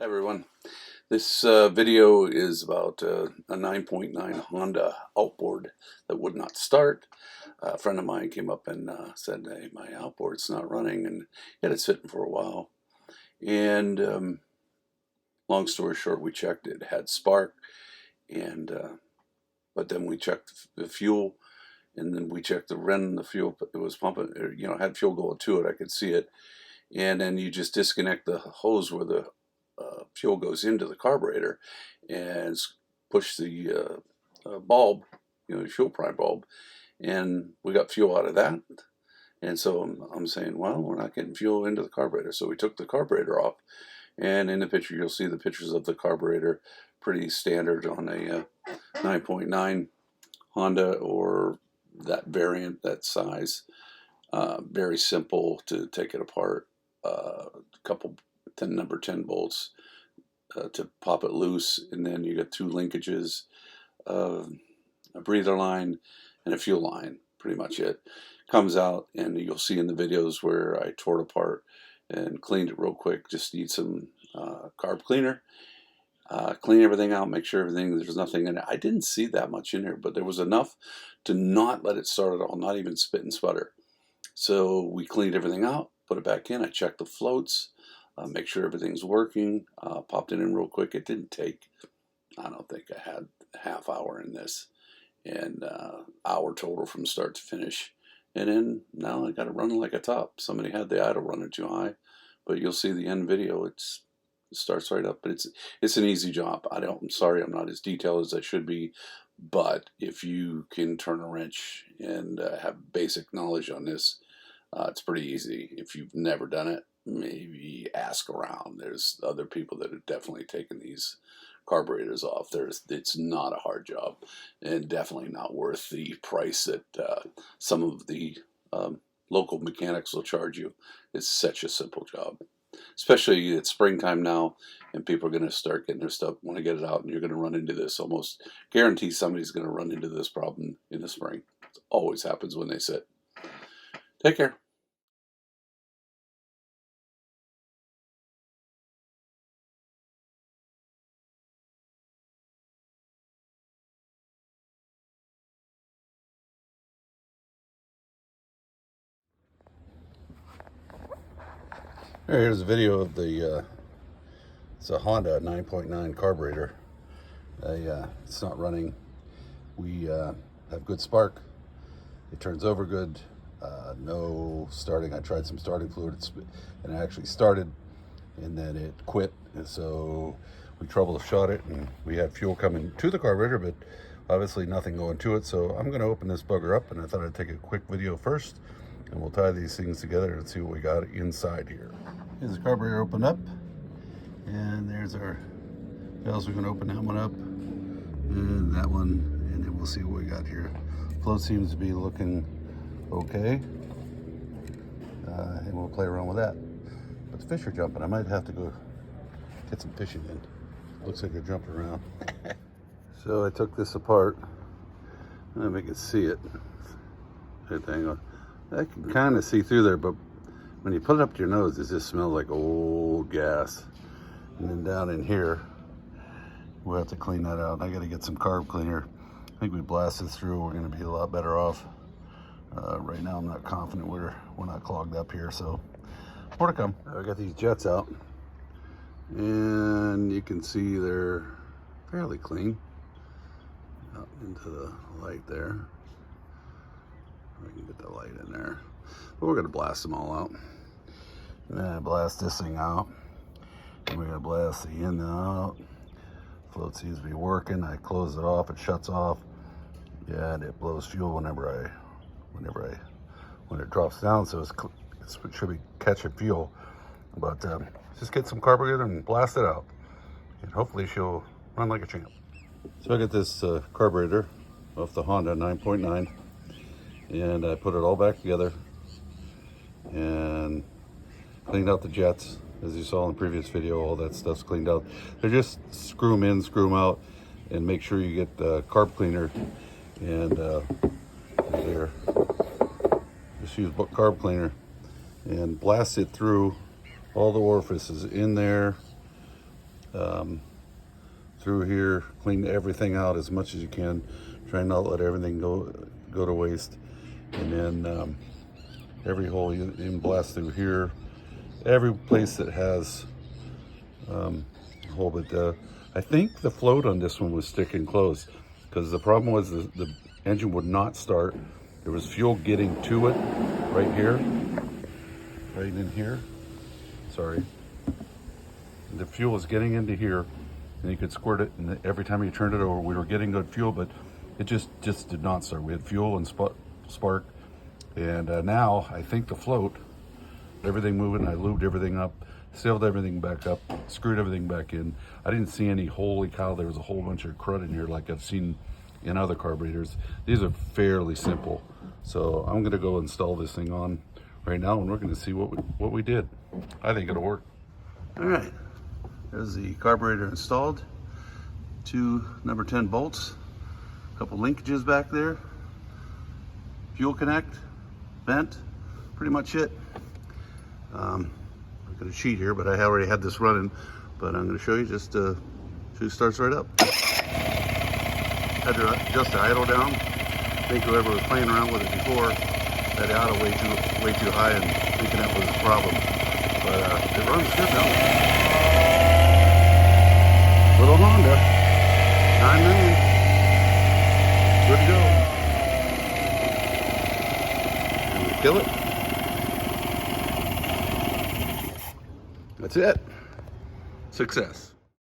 Hi everyone. This video is about a 9.9 Honda outboard that would not start. A friend of mine came up and said, "Hey, my outboard's not running," and he had it sitting for a while. And long story short, we checked. It had spark, and but then we checked the fuel, and then we checked the Ren, the fuel. It was pumping, had fuel going to it. I could see it, and then you just disconnect the hose where the fuel goes into the carburetor and push the bulb, the fuel prime bulb, and we got fuel out of that. And so I'm saying, well, we're not getting fuel into the carburetor. So we took the carburetor off, and in the picture you'll see the pictures of the carburetor, pretty standard on a 9.9 Honda or that variant, that size. Very simple to take it apart. A couple number 10 bolts to pop it loose, and then you got two linkages, a breather line and a fuel line. Pretty much it comes out, and you'll see in the videos where I tore it apart and cleaned it real quick. Just need some carb cleaner. Clean everything out, make sure there's nothing in it. I didn't see that much in here, but there was enough to not let it start at all, not even spit and sputter. So we cleaned everything out, put it back in. I checked the floats, make sure everything's working, popped it in real quick. It didn't take, I don't think I had a half hour in this, and hour total from start to finish. And then now I got it running like a top. Somebody had the idle running too high, but you'll see the end video. It starts right up, but it's an easy job. I'm sorry I'm not as detailed as I should be, but if you can turn a wrench and have basic knowledge on this, it's pretty easy. If you've never done it, maybe ask around. There's other people that have definitely taken these carburetors off. It's not a hard job, and definitely not worth the price that some of the local mechanics will charge you. It's such a simple job, especially it's springtime now, and people are going to start getting their stuff, want to get it out, and you're going to run into this. Almost guarantee somebody's going to run into this problem in the spring. It always happens when they sit. Take care. Here's a video of it's a Honda 9.9 carburetor. It's not running. We have good spark. It turns over good. No starting. I tried some starting fluid, and it actually started, and then it quit. And so we troubleshot it, and we had fuel coming to the carburetor, but obviously nothing going to it. So I'm going to open this bugger up, and I thought I'd take a quick video first, and we'll tie these things together and see what we got inside here. Here's the carburetor opened up, and there's our valves. We're going to open that one up and that one, and then we'll see what we got here. Float seems to be looking okay, and we'll play around with that. But the fish are jumping. I might have to go get some fishing in. Looks like they're jumping around. So I took this apart, and I can see it. Good thing. I can kind of see through there, but when you put it up to your nose, it just smells like old gas. And then down in here, we'll have to clean that out. I got to get some carb cleaner. I think we blasted through. We're going to be a lot better off. Right now, I'm not confident we're not clogged up here, so more to come. I got these jets out, and you can see they're fairly clean. Out into the light there. We can get the light in there. But we're going to blast them all out. And then I blast this thing out. And we're going to blast the end out. Float seems to be working. I close it off. It shuts off. Yeah, and it blows fuel when it drops down. So it should be catching fuel. But just get some carburetor and blast it out. And hopefully she'll run like a champ. So I got this carburetor off the Honda 9.9. And I put it all back together and cleaned out the jets. As you saw in the previous video, all that stuff's cleaned out. They're just screw them in, screw them out, and make sure you get carb cleaner. And there, just use carb cleaner and blast it through all the orifices in there, through here, clean everything out as much as you can. Try not to let everything go to waste. And then every hole you can blast through here. Every place that has a hole, but I think the float on this one was sticking closed, because the problem was the engine would not start. There was fuel getting to it right here, right in here. Sorry. The fuel was getting into here, and you could squirt it, and every time you turned it over, we were getting good fuel, but it just did not start. We had fuel and spark, and now I think the float, everything moving, I lubed everything up, sealed everything back up, screwed everything back in. I didn't see any, holy cow, there was a whole bunch of crud in here like I've seen in other carburetors. These are fairly simple. So I'm gonna go install this thing on right now, and we're gonna see what we did. I think it'll work. All right, there's the carburetor installed. 2 number 10 bolts, a couple linkages back there, fuel connect, vent, pretty much it. I've got a sheet here, but I already had this running, but I'm going to show you just she starts right up. Had to adjust the idle down. I think whoever was playing around with it before had the idle way too high and thinking that was the problem. But it runs good now. Little Honda, 9 million, good to go. And we kill it. That's it. Success.